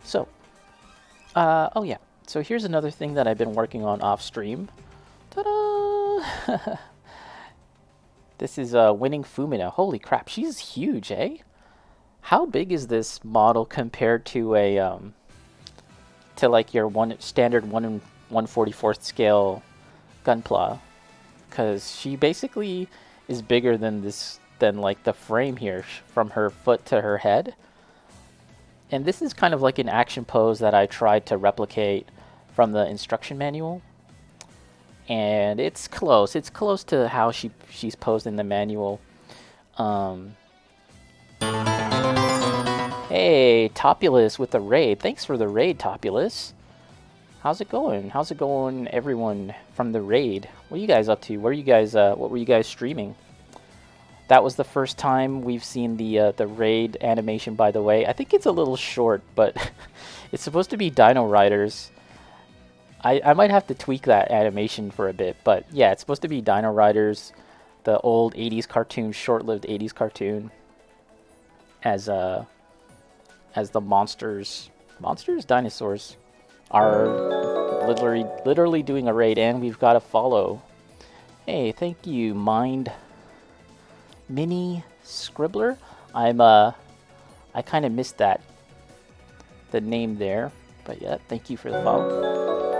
So, oh yeah. So here's another thing that I've been working on off stream. Ta-da! This is Winning Fumina. Holy crap, she's huge, eh? How big is this model compared to a to like your one standard 1/144th scale gunpla? Because she basically is bigger than this than like the frame here from her foot to her head. And this is kind of like an action pose that I tried to replicate from the instruction manual. And it's close. It's close to how she's posed in the manual. Um, hey, Topulus with the raid. Thanks for the raid, Topulus. How's it going? How's it going, everyone from the raid? What are you guys up to? What are you guys? What were you guys streaming? That was the first time we've seen the raid animation. By the way, I think it's a little short, but it's supposed to be Dino Riders. I might have to tweak that animation for a bit, but yeah, it's supposed to be Dino Riders, the old 80s cartoon, short-lived 80s cartoon, as the dinosaurs are literally doing a raid, and we've got a follow. Hey, thank you, Mind Mini Scribbler. I kind of missed the name there, but yeah, thank you for the follow.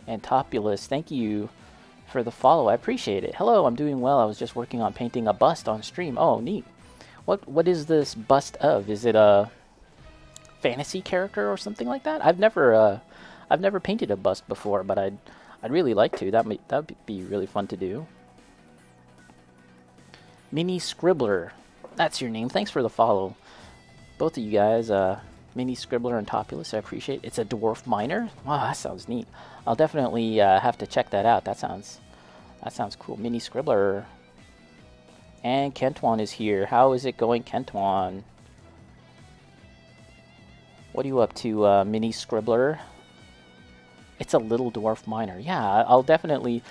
And Topulus, thank you for the follow. I appreciate it. Hello, I'm doing well. I was just working on painting a bust on stream. Oh, neat. What is this bust of? Is it a fantasy character or something like that? I've never painted a bust before, but I'd really like to. That'd be really fun to do. Mini Scribbler, that's your name. Thanks for the follow, both of you guys. Mini Scribbler and Topulus, I appreciate it. It's a dwarf miner. Wow, that sounds neat. I'll definitely have to check that out. That sounds cool. Mini Scribbler. And Kentwan is here. How is it going, Kentwan? What are you up to, Mini Scribbler? It's a little dwarf miner. Yeah, I'll definitely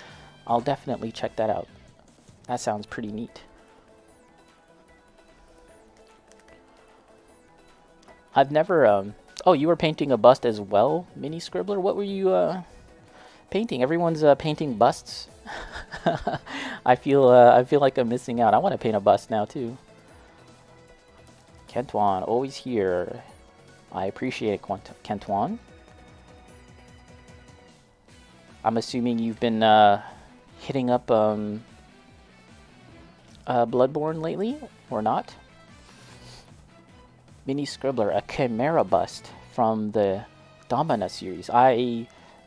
check that out. That sounds pretty neat. I've never oh, you were painting a bust as well, Mini Scribbler? What were you painting? Everyone's painting busts. I feel like I'm missing out. I want to paint a bust now too. Kentwan, always here. I appreciate it, Kentwan. I'm assuming you've been hitting up Bloodborne lately, or not? Mini Scribbler, a Chimera bust from the Domina series.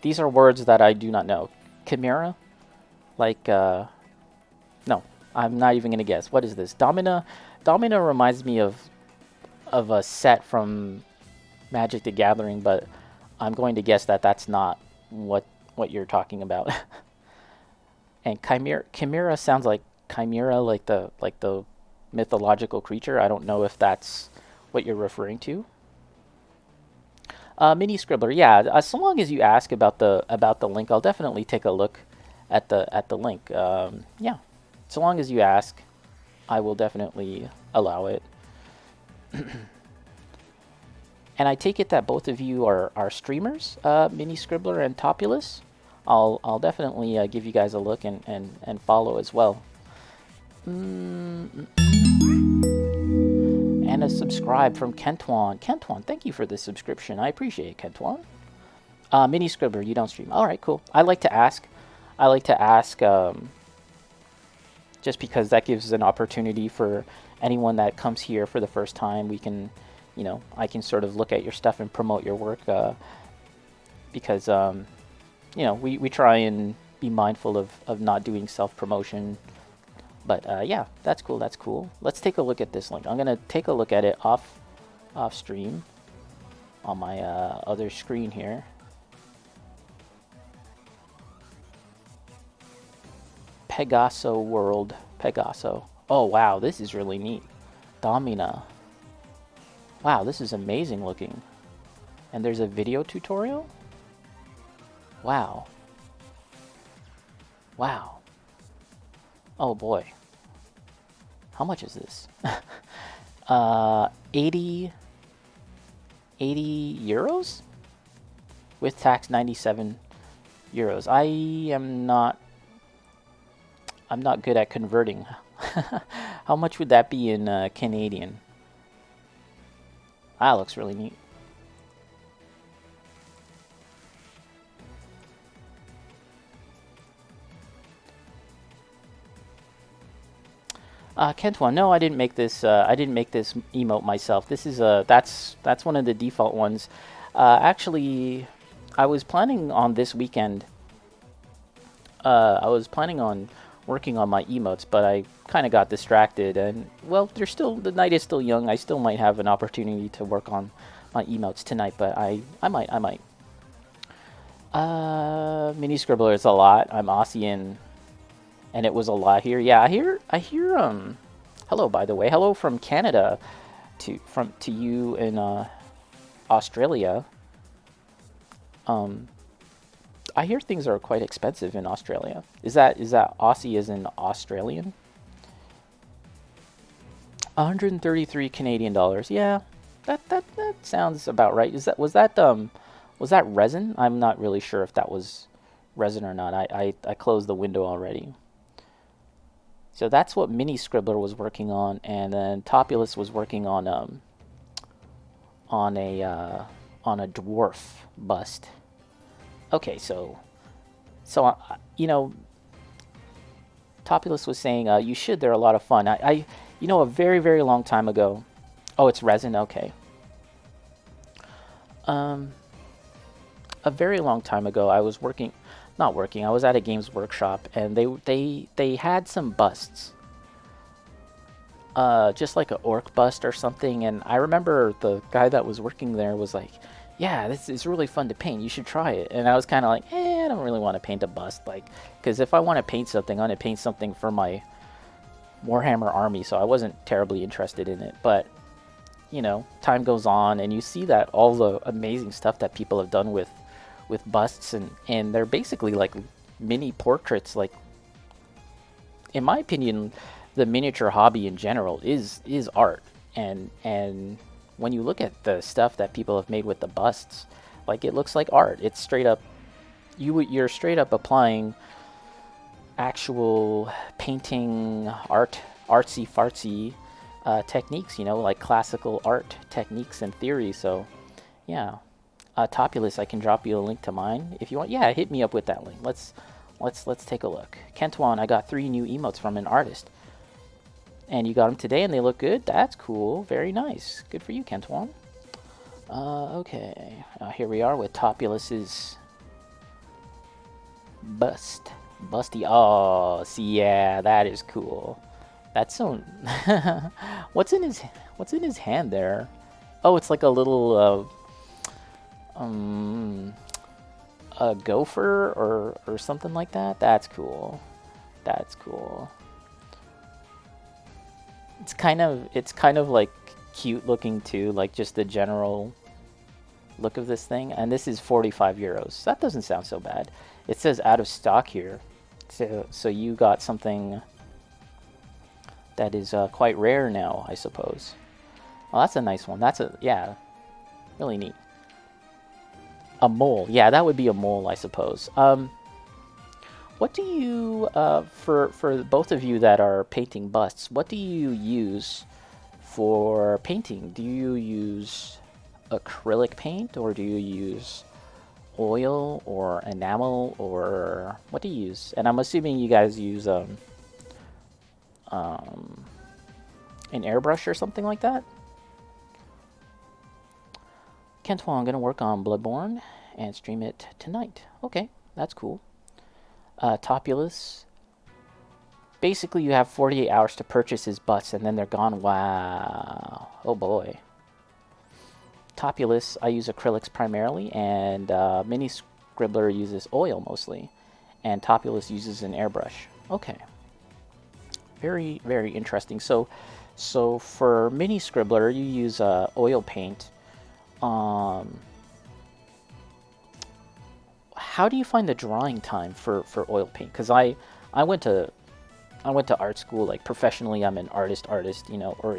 These are words that I do not know. Chimera? Like, no, I'm not even gonna guess. What is this? Domina reminds me of a set from Magic the Gathering, but I'm going to guess that that's not what you're talking about. And Chimera sounds like Chimera, like the mythological creature. I don't know if that's what you're referring to. Mini Scribbler, yeah. So long as you ask about the link, I'll definitely take a look at the link. Yeah, so long as you ask, I will definitely allow it. And I take it that both of you are streamers, Mini Scribbler and Topulus. I'll definitely give you guys a look and follow as well. And a subscribe from Kentwan. Kentwan, thank you for the subscription. I appreciate it, Kentwan. Mini Scribbler, you don't stream. All right, cool. I like to ask just because that gives an opportunity for anyone that comes here for the first time. We can, I can sort of look at your stuff and promote your work because, we try and be mindful of not doing self-promotion. But yeah, that's cool. That's cool. Let's take a look at this link. I'm gonna take a look at it off stream on my other screen here. Pegaso World. Pegaso. Oh wow, this is really neat. Domina. Wow, this is amazing looking. And there's a video tutorial? Wow. Wow. Oh boy. How much is this? 80 80 euros? With tax, 97 euros. I'm not good at converting. How much would that be in Canadian? That looks really neat. Kentwan, no, I didn't make this. I didn't make this emote myself. This is that's one of the default ones. Actually, I was planning on this weekend. I was planning on working on my emotes, but I kind of got distracted. And well, the night is still young. I still might have an opportunity to work on my emotes tonight, but I might. Mini Scribbler is a lot. I'm Aussian. And it was a lot here. Yeah, I hear hello, by the way. Hello from Canada to you in Australia. I hear things are quite expensive in Australia. Is that Aussie as in Australian? 133 Canadian dollars. Yeah. That sounds about right. Was that resin? I'm not really sure if that was resin or not. I closed the window already. So that's what Mini Scribbler was working on, and then Topulus was working on a dwarf bust. Okay, so you know, Topulus was saying you should. They're a lot of fun. I a very very long time ago. Oh, it's resin. Okay. A very long time ago, I was working. Not working. I was at a games workshop, and they had some busts, just like an orc bust or something. And I remember the guy that was working there was like, "Yeah, this is really fun to paint. You should try it." And I was kind of like, I don't really want to paint a bust, like, because if I want to paint something, I'm gonna paint something for my Warhammer army. So I wasn't terribly interested in it. But time goes on, and you see that all the amazing stuff that people have done with busts, and they're basically like mini portraits. Like, in my opinion, the miniature hobby in general is art, and when you look at the stuff that people have made with the busts, like, it looks like art. It's straight up, you're straight up applying actual painting artsy fartsy techniques, like classical art techniques and theory. So yeah. Topulus, I can drop you a link to mine if you want. Yeah, hit me up with that link. Let's take a look. Kentwan, I got 3 new emotes from an artist, and you got them today, and they look good. That's cool. Very nice. Good for you, Kentwan. Okay. Here we are with Topulus's bust. Busty. Oh, see, yeah, that is cool. That's so. What's in his hand there? Oh, it's like a little. A gopher or something like that. That's cool. That's cool. It's kind of like cute looking too, like just the general look of this thing. And this is 45 euros. That doesn't sound so bad. It says out of stock here. So you got something that is quite rare now, I suppose. Well, that's a nice one. Yeah, really neat. A mole. Yeah, that would be a mole, I suppose. What do you, for both of you that are painting busts, what do you use for painting? Do you use acrylic paint, or do you use oil or enamel, or what do you use? And I'm assuming you guys use an airbrush or something like that? Kentwan, I'm going to work on Bloodborne and stream it tonight. Okay, that's cool. Topulus. Basically, you have 48 hours to purchase his busts, and then they're gone. Wow. Oh, boy. Topulus, I use acrylics primarily, and Mini Scribbler uses oil mostly, and Topulus uses an airbrush. Okay. Very, very interesting. So for Mini Scribbler, you use oil paint. How do you find the drawing time for oil paint? Because I went to art school, like professionally. I'm an artist, or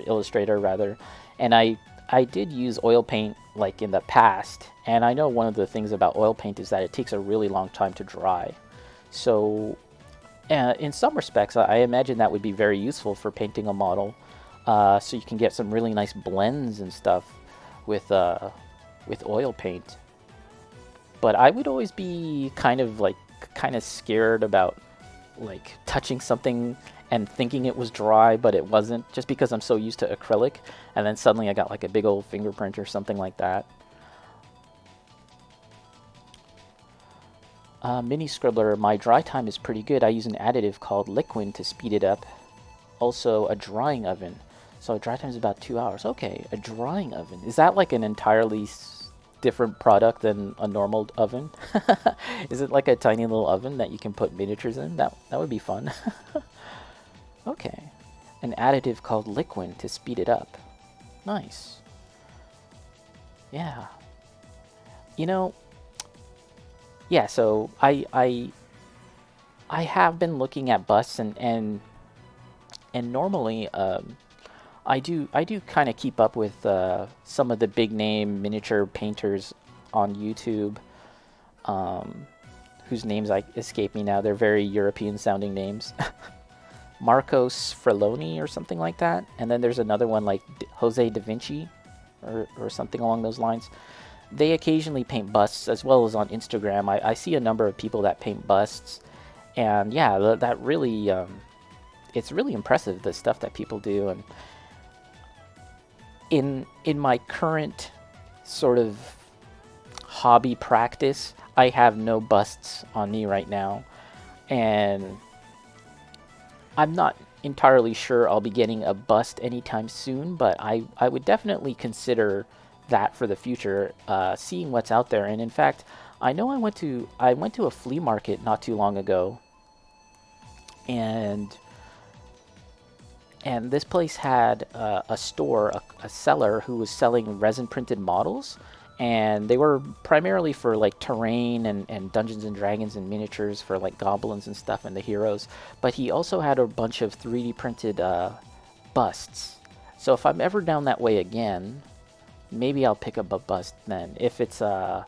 illustrator rather, and I I did use oil paint like in the past, and I know one of the things about oil paint is that it takes a really long time to dry. So in some respects, I imagine that would be very useful for painting a model, so you can get some really nice blends and stuff with oil paint. But I would always be kind of scared about like touching something and thinking it was dry, but it wasn't, just because I'm so used to acrylic, and then suddenly I got like a big old fingerprint or something like that. Mini Scribbler, my dry time is pretty good. I use an additive called Liquin to speed it up. Also, a drying oven. So dry time is about 2 hours. Okay, a drying oven. Is that like an entirely different product than a normal oven? Is it like a tiny little oven that you can put miniatures in? That would be fun. Okay. An additive called Liquin to speed it up. Nice. Yeah. You know, yeah, so I have been looking at busts, and normally I do kind of keep up with some of the big name miniature painters on YouTube, whose names escape me now. They're very European sounding names. Marcos Freloni or something like that, and then there's another one like Jose da Vinci or something along those lines. They occasionally paint busts, as well as on Instagram. I see a number of people that paint busts, and yeah, that really it's really impressive, the stuff that people do. And in my current sort of hobby practice, I have no busts on me right now, and I'm not entirely sure I'll be getting a bust anytime soon, but I would definitely consider that for the future, seeing what's out there. And in fact, I know I went to a flea market not too long ago, and this place had a store, a seller who was selling resin printed models, and they were primarily for like terrain and Dungeons and Dragons and miniatures for like goblins and stuff and the heroes. But he also had a bunch of 3D printed busts. So if I'm ever down that way again, maybe I'll pick up a bust then, if it's a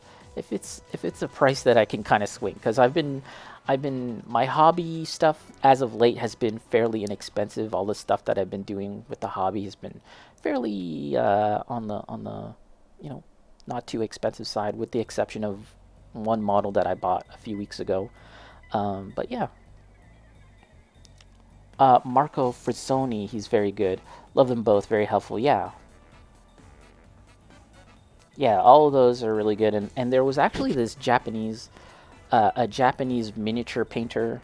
price that I can kind of swing, because my hobby stuff as of late has been fairly inexpensive. All the stuff that I've been doing with the hobby has been fairly on the not too expensive side, with the exception of one model that I bought a few weeks ago. But yeah. Marco Frizzoni, he's very good. Love them both, very helpful. Yeah. Yeah, all of those are really good. And there was actually this a Japanese miniature painter,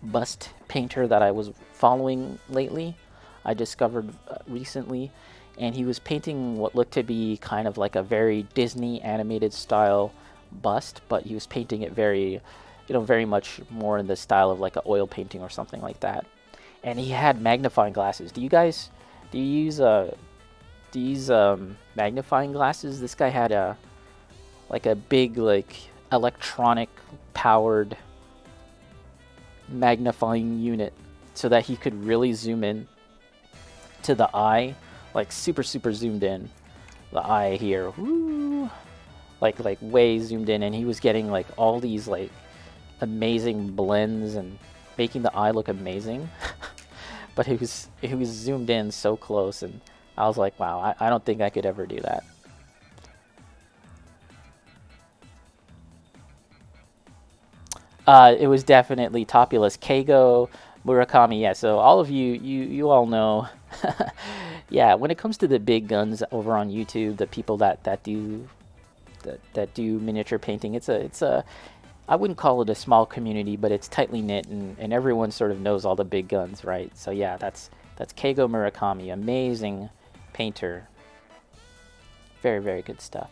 bust painter that I was following lately. I discovered recently, and he was painting what looked to be kind of like a very Disney animated style bust, but he was painting it very, very much more in the style of like an oil painting or something like that. And he had magnifying glasses. Do you use these magnifying glasses? This guy had a big like electronic powered magnifying unit, so that he could really zoom in to the eye, like super zoomed in. The eye here, woo, like way zoomed in, and he was getting like all these like amazing blends and making the eye look amazing. But it was zoomed in so close, and I was like, wow, I don't think I could ever do that. It was definitely Topulus, Keigo, Murakami. Yeah, so all of you all know. Yeah, when it comes to the big guns over on YouTube, the people that do miniature painting, it's a I wouldn't call it a small community, but it's tightly knit, and everyone sort of knows all the big guns, right? So yeah, that's Keigo Murakami, amazing painter. Very good stuff.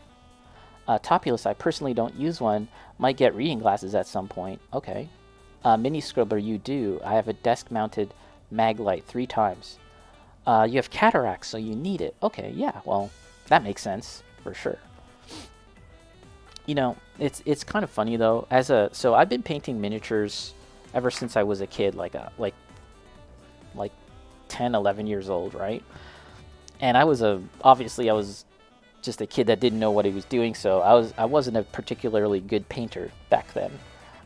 Topulus, I personally don't use one. Might get reading glasses at some point. Okay. Mini Scribbler, you do. I have a desk-mounted mag light 3 times. You have cataracts, so you need it. Okay, yeah, well, that makes sense, for sure. It's kind of funny, though. So I've been painting miniatures ever since I was a kid, like 10, 11 years old, right? And obviously I was just a kid that didn't know what he was doing. So I wasn't a particularly good painter back then.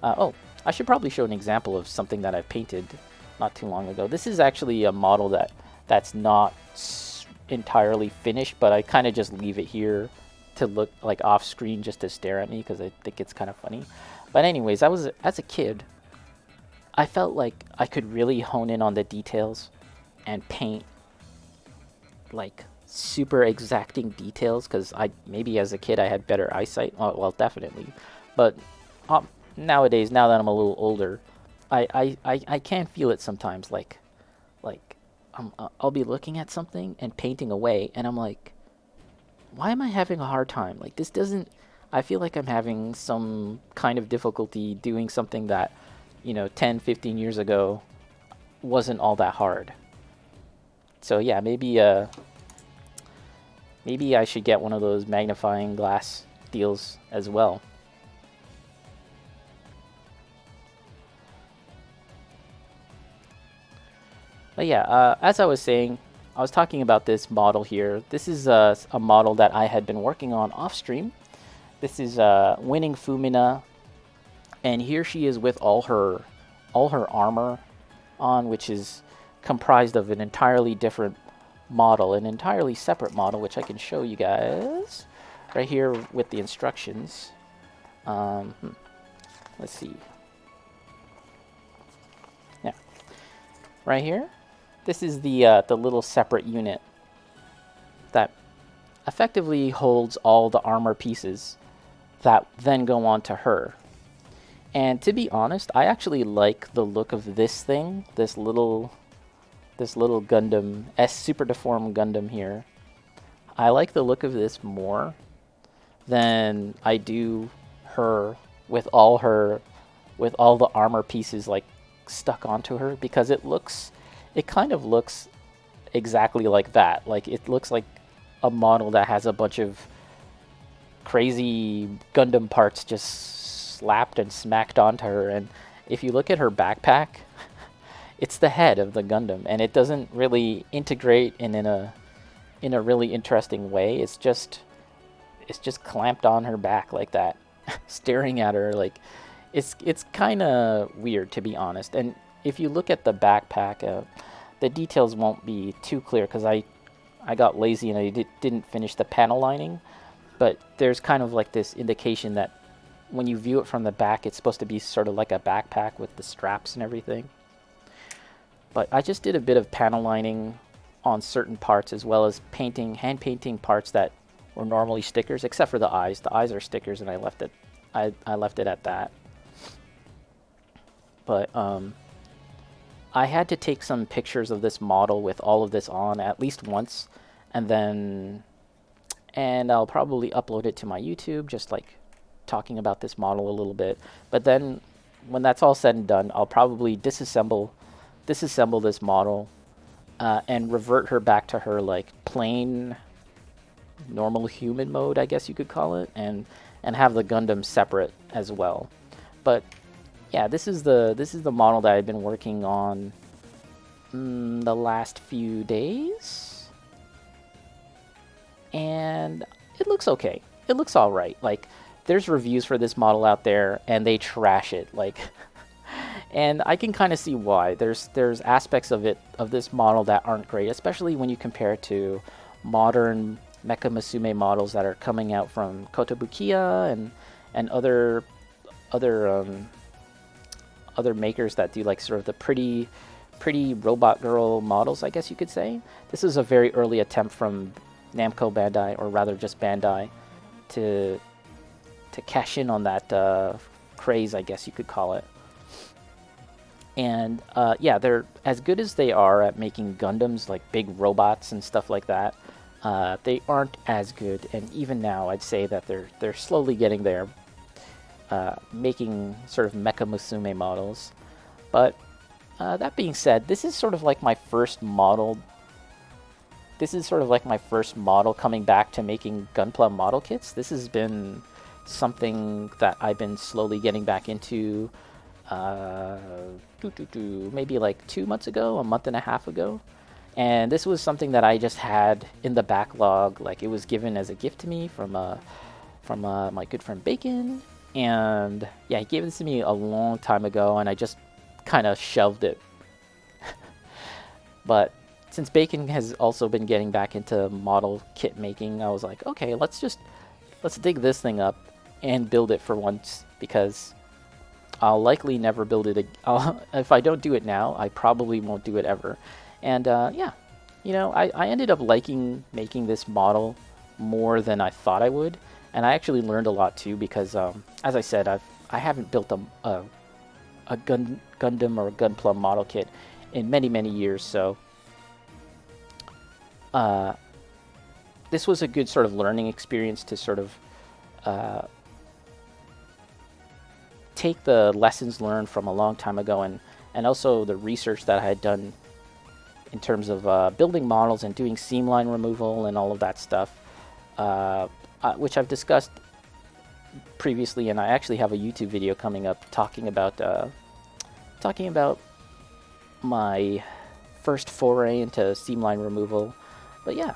Oh, I should probably show an example of something that I painted not too long ago. This is actually a model that's not entirely finished, but I kind of just leave it here to look like off screen just to stare at me because I think it's kind of funny. But anyways, as a kid, I felt like I could really hone in on the details and paint like super exacting details because maybe as a kid I had better eyesight. Well, definitely. But nowadays, now that I'm a little older, I can feel it sometimes. Like I'll be looking at something and painting away, and I'm like, why am I having a hard time? Like, this doesn't. I feel like I'm having some kind of difficulty doing something that, 10, 15 years ago wasn't all that hard. So yeah, maybe I should get one of those magnifying glass deals as well. But yeah, as I was saying, I was talking about this model here. This is a model that I had been working on off stream. This is Winning Fumina, and here she is with all her armor on, which is comprised of an entirely different model, an entirely separate model, which I can show you guys right here with the instructions. Let's see. Yeah, right here. This is the little separate unit that effectively holds all the armor pieces that then go on to her. And to be honest, I actually like the look of this thing, this little Gundam, super deformed Gundam here. I like the look of this more than I do her with all the armor pieces like stuck onto her, because it kind of looks exactly like that. Like, it looks like a model that has a bunch of crazy Gundam parts just slapped and smacked onto her. And if you look at her backpack, it's the head of the Gundam, and it doesn't really integrate in a really interesting way. It's just clamped on her back like that, staring at her. Like, it's kind of weird, to be honest. And if you look at the backpack, the details won't be too clear because I got lazy and I didn't finish the panel lining. But there's kind of like this indication that when you view it from the back, it's supposed to be sort of like a backpack with the straps and everything. But I just did a bit of panel lining on certain parts, as well as hand painting parts that were normally stickers, except for the eyes. The eyes are stickers, and I left it at that. But I had to take some pictures of this model with all of this on at least once, and I'll probably upload it to my YouTube, just like talking about this model a little bit. But then when that's all said and done, I'll probably disassemble this model and revert her back to her like plain normal human mode, I guess you could call it, and have the Gundam separate as well. But yeah, this is the model that I've been working on the last few days, and it looks okay. It looks all right. Like, there's reviews for this model out there, and they trash it. Like, and I can kind of see why. There's aspects of this model that aren't great, especially when you compare it to modern Mecha Musume models that are coming out from Kotobukiya and other makers that do like sort of the pretty robot girl models, I guess you could say. This is a very early attempt from Namco Bandai, or rather just Bandai, to cash in on that craze, I guess you could call it. And yeah, they're as good as they are at making Gundams, like big robots and stuff like that. They aren't as good, and even now, I'd say that they're slowly getting there, making sort of Mecha Musume models. But that being said, this is sort of like my first model. This is sort of like my first model coming back to making Gunpla model kits. This has been something that I've been slowly getting back into. Maybe like 2 months ago, a month and a half ago. And this was something that I just had in the backlog. Like, it was given as a gift to me from my good friend Bacon. And yeah, he gave this to me a long time ago, and I just kind of shelved it. But since Bacon has also been getting back into model kit making, I was like, okay, let's dig this thing up and build it for once, because I'll likely never build it. If I don't do it now, I probably won't do it ever. And yeah, you know, I ended up liking making this model more than I thought I would, and I actually learned a lot too, because as I said, I haven't built a Gundam or a Gunpla model kit in many years, so this was a good sort of learning experience to sort of take the lessons learned from a long time ago, and also the research that I had done in terms of building models and doing seam line removal and all of that stuff, which I've discussed previously, and I actually have a YouTube video coming up talking about my first foray into seam line removal. But yeah,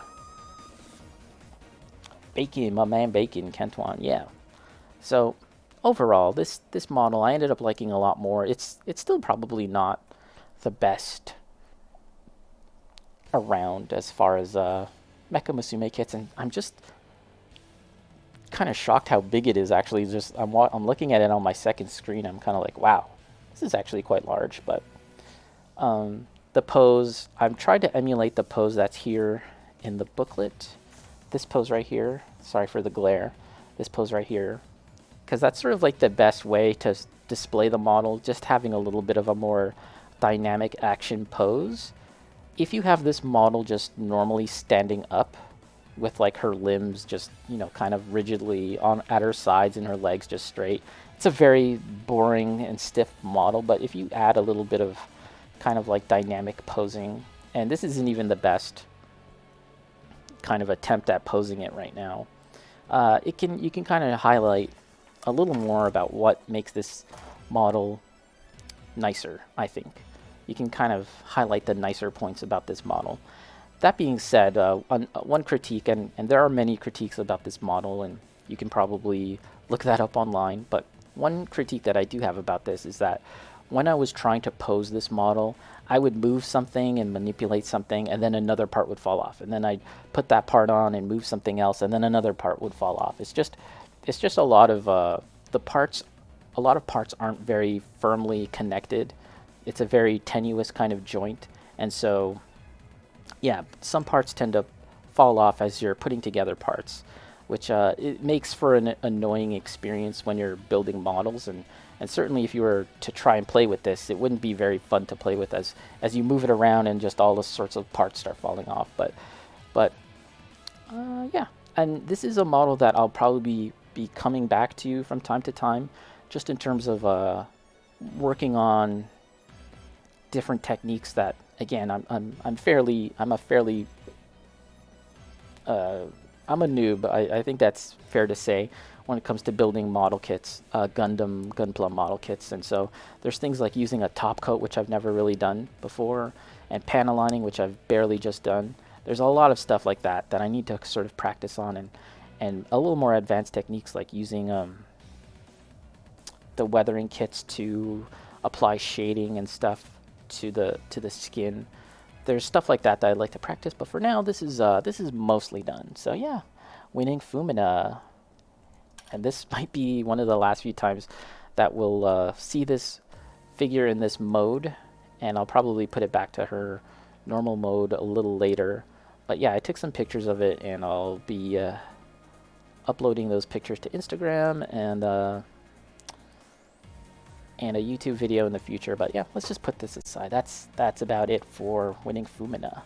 Bacon, my man Bacon, Kentuan, yeah. So overall, this model I ended up liking a lot more. It's still probably not the best around as far as Mecha Musume kits, and I'm just kind of shocked how big it is. Actually, just I'm looking at it on my second screen. I'm kind of like, wow, this is actually quite large. But the pose, I've tried to emulate the pose that's here in the booklet. This pose right here. Sorry for the glare. This pose right here, because that's sort of like the best way to display the model, just having a little bit of a more dynamic action pose. If you have this model just normally standing up with like her limbs just, you know, kind of rigidly at her sides and her legs just straight, it's a very boring and stiff model. But if you add a little bit of kind of like dynamic posing, and this isn't even the best kind of attempt at posing it right now, you can kind of highlight a little more about what makes this model nicer. I think you can kind of highlight the nicer points about this model. That being said, one critique, and there are many critiques about this model, and you can probably look that up online, but one critique that I do have about this is that when I was trying to pose this model, I would move something and manipulate something, and then another part would fall off, and then I'd put that part on and move something else, and then another part would fall off. It's just a lot of the parts. A lot of parts aren't very firmly connected. It's a very tenuous kind of joint, and so yeah, some parts tend to fall off as you're putting together parts, which it makes for an annoying experience when you're building models, and certainly if you were to try and play with this, it wouldn't be very fun to play with as you move it around and just all the sorts of parts start falling off. But yeah, and this is a model that I'll probably be coming back to from time to time, just in terms of working on different techniques that, again, I'm a noob. I think that's fair to say when it comes to building model kits, Gunpla model kits. And so there's things like using a top coat, which I've never really done before, and panel lining, which I've barely just done. There's a lot of stuff like that I need to sort of practice on, and a little more advanced techniques like using the weathering kits to apply shading and stuff to the skin. There's stuff like that I'd like to practice, but for now, this is mostly done. So yeah, Winning Fumina, and this might be one of the last few times that we'll see this figure in this mode, and I'll probably put it back to her normal mode a little later. But yeah, I took some pictures of it, and I'll be uploading those pictures to Instagram and a YouTube video in the future. But yeah, let's just put this aside. That's about it for Winning Fumina.